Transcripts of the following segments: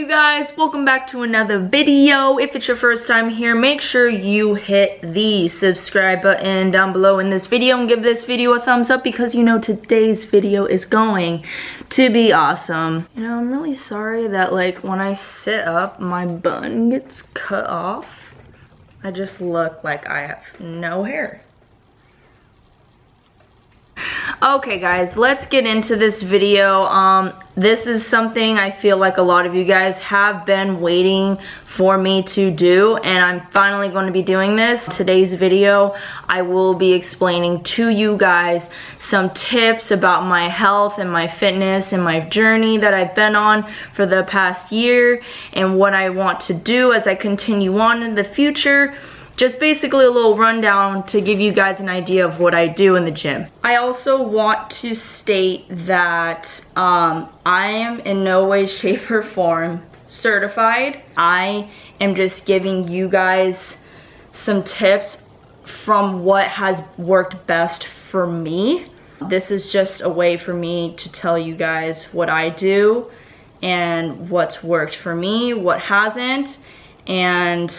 you guys? Welcome back to another video. If it's your first time here, make sure you hit the subscribe button down below in this video and give this video a thumbs up because you know today's video is going to be awesome. You know, I'm really sorry that like when I sit up, my bun gets cut off. I just look like I have no hair. Okay guys, let's get into this video. This is something I feel like a lot of you guys have been waiting for me to do, and I'm finally going to be doing this. Today's video, I will be explaining to you guys some tips about my health and my fitness and my journey that I've been on for the past year and what I want to do as I continue on in the future. Just basically a little rundown to give you guys an idea of what I do in the gym. I also want to state that I am in no way, shape, or form certified. I am just giving you guys some tips from what has worked best for me. This is just a way for me to tell you guys what I do and what's worked for me, what hasn't, and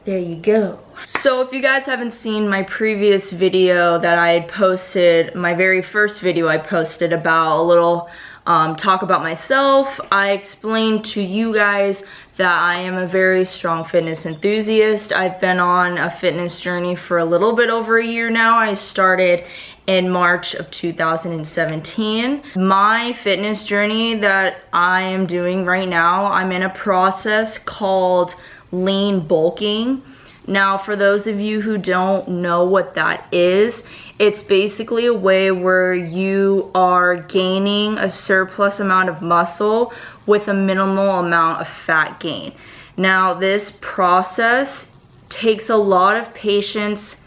there you go. So if you guys haven't seen my previous video that I had posted, my very first video I posted about a little talk about myself, I explained to you guys that I am a very strong fitness enthusiast. I've been on a fitness journey for a little bit over a year now. I started in March of 2017. My fitness journey that I am doing right now, I'm in a process called lean bulking. Now, for those of you who don't know what that is, it's basically a way where you are gaining a surplus amount of muscle with a minimal amount of fat gain. Now, this process takes a lot of patience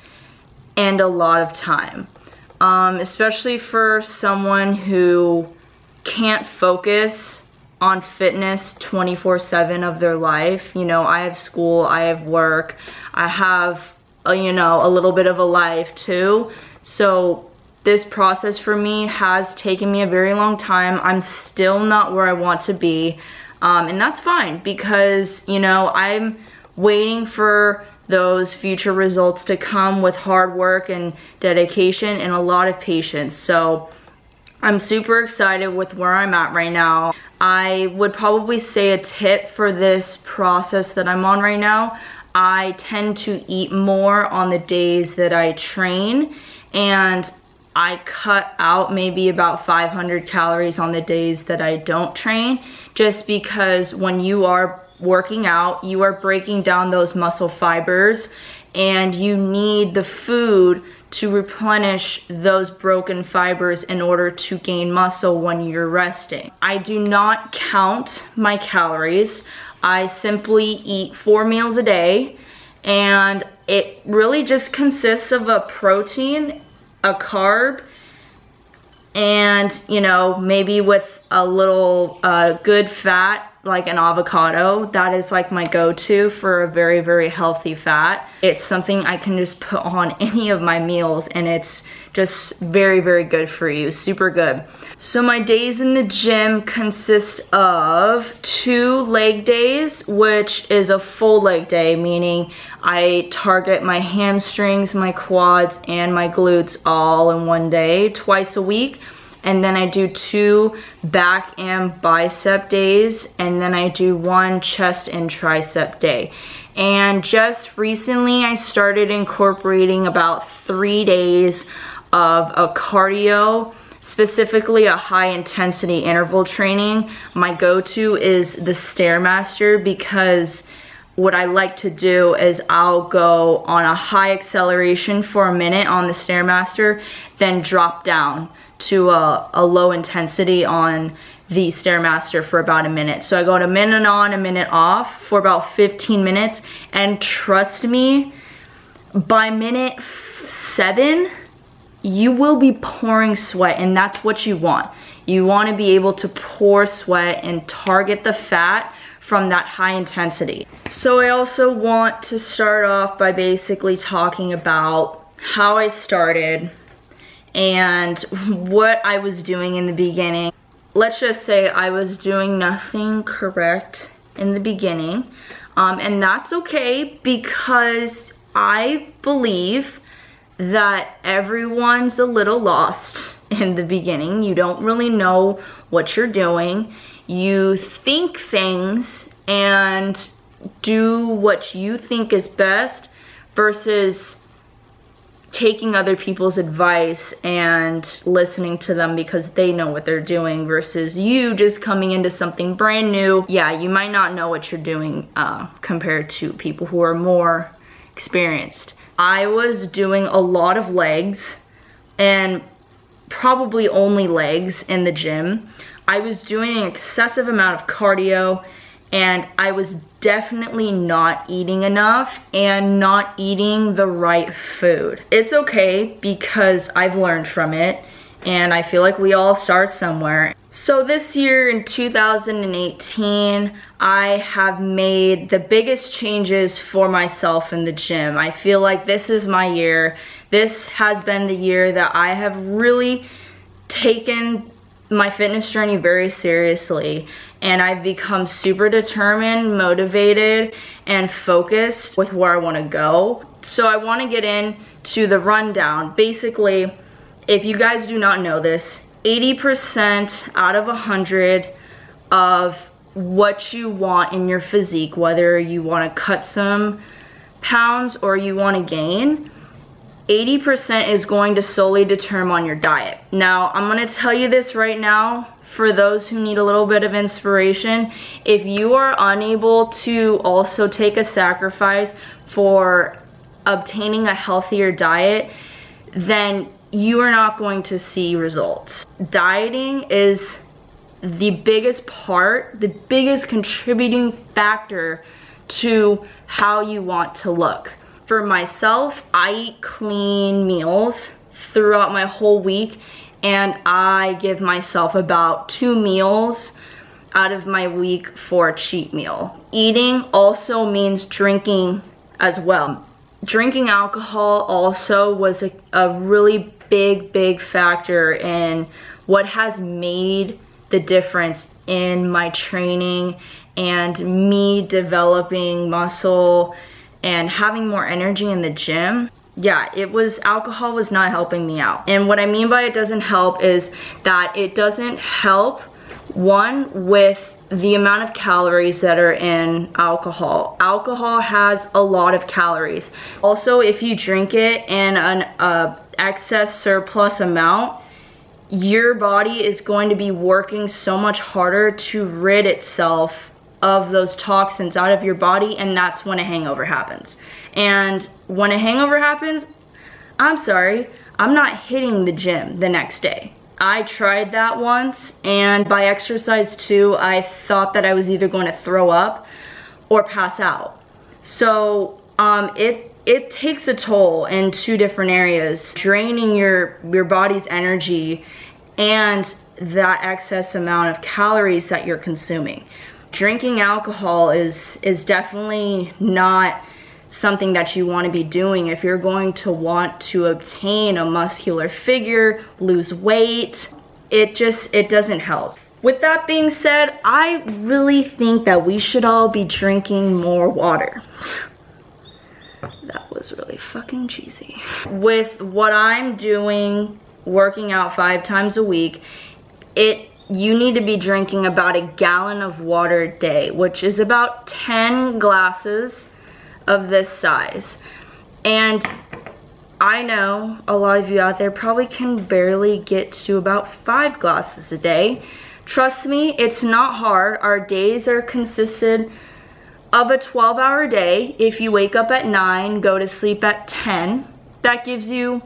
and a lot of time, especially for someone who can't focus on fitness 24/7 of their life. You know, I have school, I have work, I have you know, a little bit of a life too. So this process for me has taken me a very long time. I'm still not where I want to be, and that's fine because, you know, I'm waiting for those future results to come with hard work and dedication and a lot of patience. So I'm super excited with where I'm at right now. I would probably say a tip for this process that I'm on right now, I tend to eat more on the days that I train, and I cut out maybe about 500 calories on the days that I don't train, just because when you are working out, you are breaking down those muscle fibers and you need the food to replenish those broken fibers in order to gain muscle when you're resting. I do not count my calories. I simply eat 4 meals a day, and it really just consists of a protein, a carb, and, you know, maybe with a little good fat like an avocado. That is like my go-to for a very, very healthy fat. It's something I can just put on any of my meals, and it's just very, very good for you, super good. So my days in the gym consist of 2 leg days, which is a full leg day, meaning I target my hamstrings, my quads, and my glutes all in one day, twice a week. And then I do 2 back and bicep days, and then I do 1 chest and tricep day. And just recently I started incorporating about 3 days of a cardio, specifically a high intensity interval training. My go-to is the Stairmaster, because what I like to do is I'll go on a high acceleration for a minute on the Stairmaster, then drop down to a low intensity on the Stairmaster for about a minute. So I go to a minute on, a minute off for about 15 minutes, and trust me, by minute 7, you will be pouring sweat, and that's what you want. You want to be able to pour sweat and target the fat from that high intensity. So I also want to start off by basically talking about how I started and what I was doing in the beginning. let's just say I was doing nothing correct in the beginning. And that's okay, because I believe that everyone's a little lost in the beginning. You don't really know what you're doing. You think things and do what you think is best versus taking other people's advice and listening to them because they know what they're doing, versus you just coming into something brand new. Yeah, you might not know what you're doing compared to people who are more experienced. I was doing a lot of legs, and probably only legs in the gym. I was doing an excessive amount of cardio, and I was definitely not eating enough and not eating the right food. It's okay, because I've learned from it, and I feel like we all start somewhere. So this year in 2018, I have made the biggest changes for myself in the gym. I feel like this is my year. This has been the year that I have really taken my fitness journey very seriously, and I've become super determined, motivated, and focused with where I want to go. So I want to get into the rundown. Basically, if you guys do not know this, 80% out of 100 of what you want in your physique, whether you want to cut some pounds or you want to gain, 80% is going to solely determine your diet. Now, I'm going to tell you this right now for those who need a little bit of inspiration. If you are unable to also take a sacrifice for obtaining a healthier diet, then you are not going to see results. Dieting is the biggest part, the biggest contributing factor to how you want to look. For myself, I eat clean meals throughout my whole week, and I give myself about 2 meals out of my week for a cheat meal. Eating also means drinking as well. Drinking alcohol also was a really big factor in what has made the difference in my training and me developing muscle and having more energy in the gym. Yeah, alcohol was not helping me out. And what I mean by it doesn't help is that it doesn't help, one, with the amount of calories that are in alcohol. Alcohol has a lot of calories. Also, if you drink it in an excess surplus amount, your body is going to be working so much harder to rid itself of those toxins out of your body, and that's when a hangover happens. And when a hangover happens, I'm sorry, I'm not hitting the gym the next day. I tried that once, and by exercise 2, I thought that I was either going to throw up or pass out. So it takes a toll in 2 different areas, draining your body's energy and that excess amount of calories that you're consuming. Drinking alcohol is definitely not something that you want to be doing if you're going to want to obtain a muscular figure, lose weight. It doesn't help. With that being said, I really think that we should all be drinking more water. That was really fucking cheesy. With what I'm doing, working out 5 times a week, you need to be drinking about a gallon of water a day, which is about 10 glasses of this size. And I know a lot of you out there probably can barely get to about 5 glasses a day. Trust me, it's not hard. Our days are consisted of a 12-hour day. If you wake up at 9, go to sleep at 10, that gives you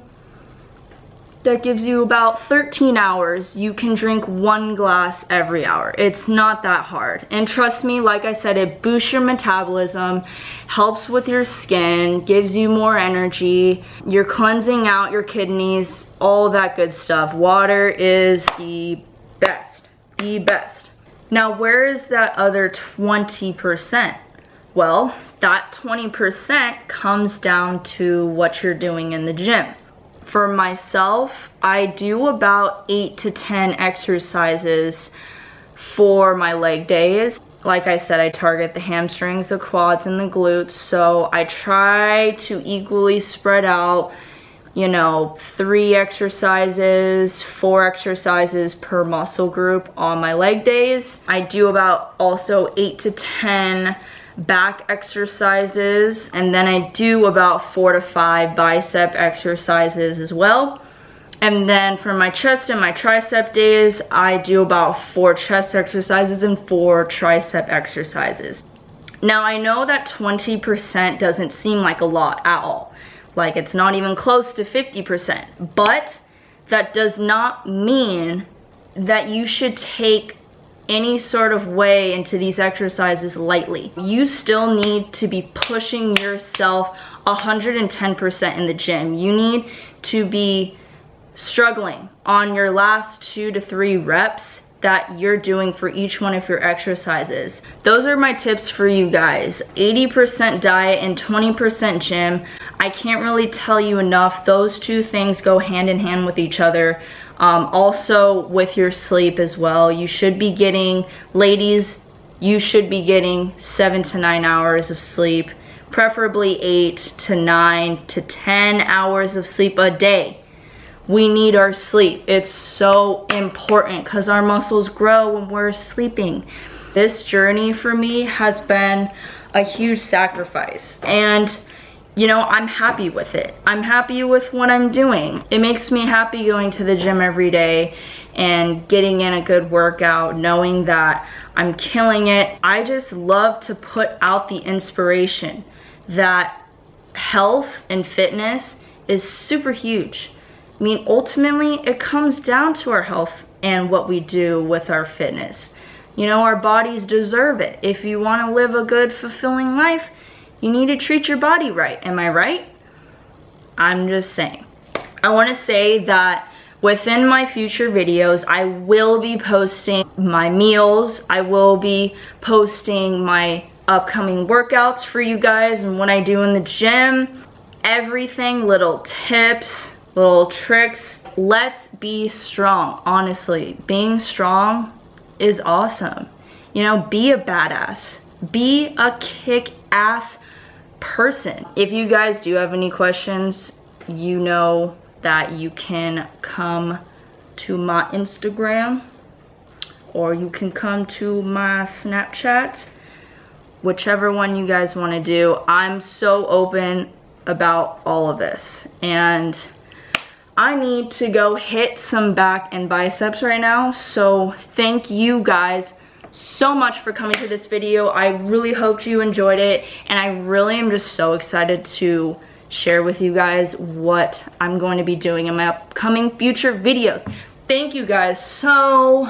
about 13 hours. You can drink 1 glass every hour. It's not that hard. And trust me, like I said, it boosts your metabolism, helps with your skin, gives you more energy. You're cleansing out your kidneys, all that good stuff. Water is the best, the best. Now, where is that other 20%? Well, that 20% comes down to what you're doing in the gym. For myself, I do about 8 to 10 exercises for my leg days. Like I said, I target the hamstrings, the quads, and the glutes, so I try to equally spread out, you know, 3 exercises, 4 exercises per muscle group on my leg days. I do about also 8 to 10 back exercises, and then I do about 4 to 5 bicep exercises as well. And then for my chest and my tricep days, I do about 4 chest exercises and 4 tricep exercises. Now I know that 20% doesn't seem like a lot at all. Like it's not even close to 50%, but that does not mean that you should take any sort of way into these exercises lightly. You still need to be pushing yourself 110% in the gym. You need to be struggling on your last 2 to 3 reps that you're doing for each one of your exercises. Those are my tips for you guys. 80% diet and 20% gym. I can't really tell you enough. Those 2 things go hand in hand with each other. Also with your sleep as well. You should be getting, ladies, you should be getting 7 to 9 hours of sleep, preferably 8 to 9 to 10 hours of sleep a day. We need our sleep. It's so important because our muscles grow when we're sleeping. This journey for me has been a huge sacrifice, and you know, I'm happy with it. I'm happy with what I'm doing. It makes me happy going to the gym every day and getting in a good workout, knowing that I'm killing it. I just love to put out the inspiration that health and fitness is super huge. I mean, ultimately, it comes down to our health and what we do with our fitness. You know, our bodies deserve it. If you want to live a good, fulfilling life, you need to treat your body right. Am I right? I'm just saying. I want to say that within my future videos, I will be posting my meals. I will be posting my upcoming workouts for you guys and what I do in the gym. Everything, little tips, little tricks. Let's be strong. Honestly, being strong is awesome. You know, be a badass. Be a kick-ass person. If you guys do have any questions, you know that you can come to my Instagram or you can come to my Snapchat, whichever one you guys want to do. I'm so open about all of this, and I need to go hit some back and biceps right now. So thank you guys so much for coming to this video. I really hope you enjoyed it, and I really am just so excited to share with you guys what I'm going to be doing in my upcoming future videos. Thank you guys so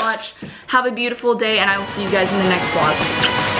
much. Have a beautiful day, and I will see you guys in the next vlog.